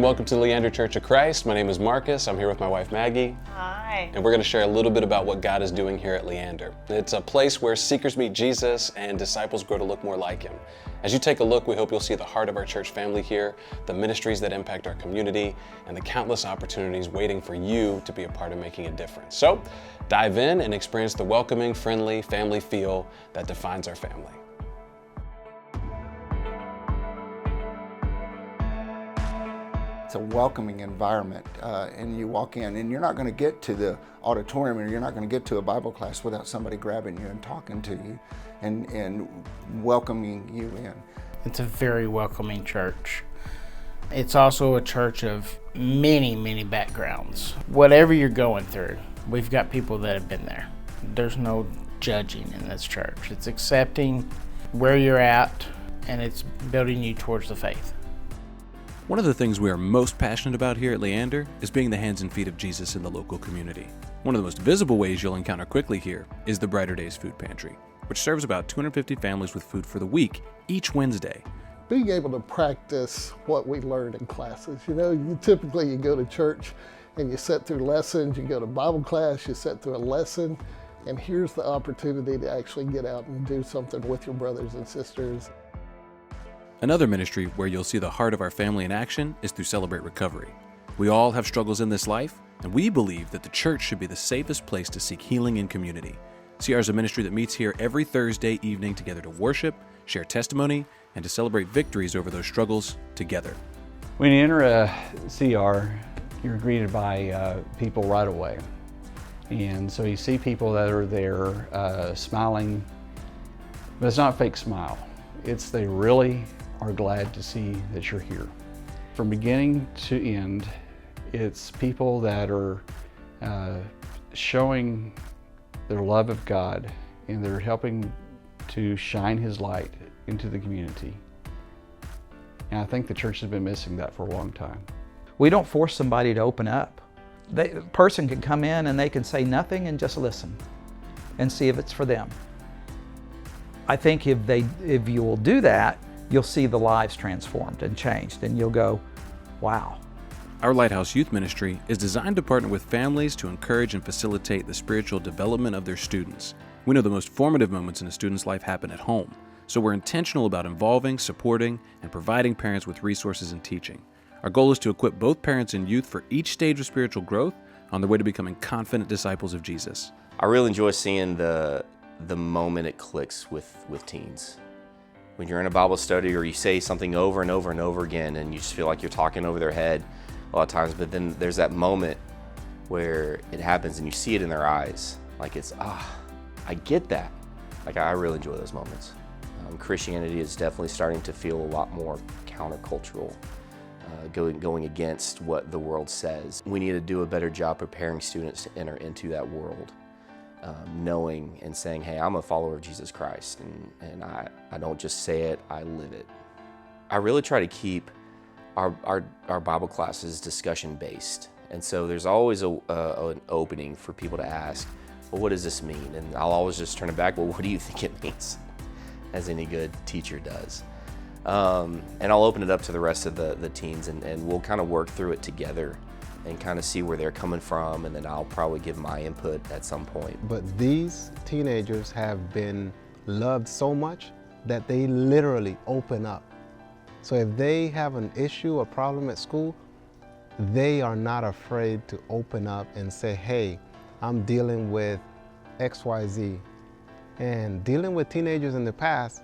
Welcome to Leander Church of Christ. My name is Marcus. I'm here with my wife Maggie. Hi. And we're going to share a little bit about what God is doing here at Leander. It's a place where seekers meet Jesus and disciples grow to look more like Him. As you take a look, we hope you'll see the heart of our church family here, the ministries that impact our community, and the countless opportunities waiting for you to be a part of making a difference. So dive in and experience the welcoming, friendly family feel that defines our family. It's a welcoming environment, and you walk in, and you're not going to get to the auditorium, or you're not going to get to a Bible class without somebody grabbing you and talking to you and welcoming you in. It's a very welcoming church. It's also a church of many backgrounds. Whatever you're going through, we've got people that have been there. There's no judging in this church. It's accepting where you're at, and it's building you towards the faith. One of the things we are most passionate about here at Leander is being the hands and feet of Jesus in the local community. One of the most visible ways you'll encounter quickly here is the Brighter Days Food Pantry, which serves about 250 families with food for the week each Wednesday. Being able to practice what we learned in classes. You typically go to church and you sit through lessons, you go to Bible class, you sit through a lesson, and here's the opportunity to actually get out and do something with your brothers and sisters. Another ministry where you'll see the heart of our family in action is through Celebrate Recovery. We all have struggles in this life, and we believe that the church should be the safest place to seek healing in community. CR is a ministry that meets here every Thursday evening together to worship, share testimony, and to celebrate victories over those struggles together. When you enter a CR, you're greeted by people right away. And so you see people that are there smiling, but it's not a fake smile. It's they really are glad to see that you're here. From beginning to end, it's people that are showing their love of God, and they're helping to shine His light into the community. And I think the church has been missing that for a long time. We don't force somebody to open up. The person can come in and they can say nothing and just listen and see if it's for them. I think if you will do that, you'll see the lives transformed and changed, and you'll go, wow. Our Lighthouse Youth Ministry is designed to partner with families to encourage and facilitate the spiritual development of their students. We know the most formative moments in a student's life happen at home, so we're intentional about involving, supporting, and providing parents with resources and teaching. Our goal is to equip both parents and youth for each stage of spiritual growth on their way to becoming confident disciples of Jesus. I really enjoy seeing the moment it clicks with teens. When you're in a Bible study or you say something over and over and over again and you just feel like you're talking over their head a lot of times, but then there's that moment where it happens and you see it in their eyes. Like it's, I get that. Like I really enjoy those moments. Christianity is definitely starting to feel a lot more countercultural, going against what the world says. We need to do a better job preparing students to enter into that world. Knowing and saying, hey, I'm a follower of Jesus Christ, and I don't just say it, I live it. I really try to keep our Bible classes discussion-based, and so there's always an opening for people to ask, well, what does this mean? And I'll always just turn it back, well, what do you think it means? As any good teacher does. And I'll open it up to the rest of the teens, and we'll kind of work through it together and kind of see where they're coming from, and then I'll probably give my input at some point. But these teenagers have been loved so much that they literally open up. So if they have an issue or problem at school, they are not afraid to open up and say, hey, I'm dealing with XYZ. And dealing with teenagers in the past,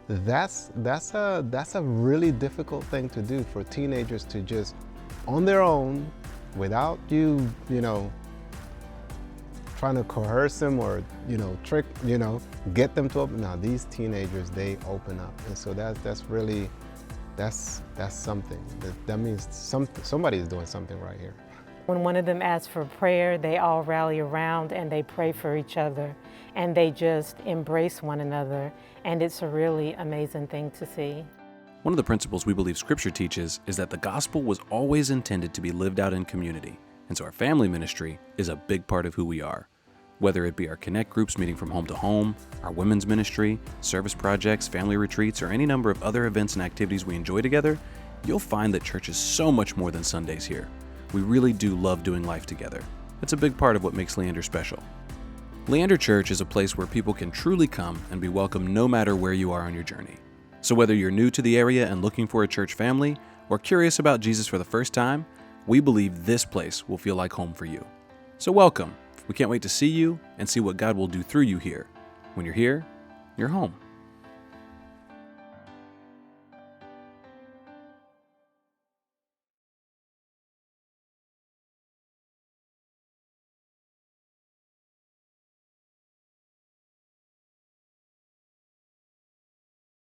that's a really difficult thing to do, for teenagers to just on their own, without you trying to coerce them or trick, get them to open. Now these teenagers, they open up, and so that's something. That means somebody is doing something right here. When one of them asks for prayer, they all rally around and they pray for each other, and they just embrace one another, and it's a really amazing thing to see. One of the principles we believe Scripture teaches is that the gospel was always intended to be lived out in community, and so our family ministry is a big part of who we are. Whether it be our Connect groups meeting from home to home, our women's ministry, service projects, family retreats, or any number of other events and activities we enjoy together, you'll find that church is so much more than Sundays here. We really do love doing life together. It's a big part of what makes Leander special. Leander Church is a place where people can truly come and be welcome no matter where you are on your journey. So whether you're new to the area and looking for a church family, or curious about Jesus for the first time, we believe this place will feel like home for you. So welcome. We can't wait to see you and see what God will do through you here. When you're here, you're home.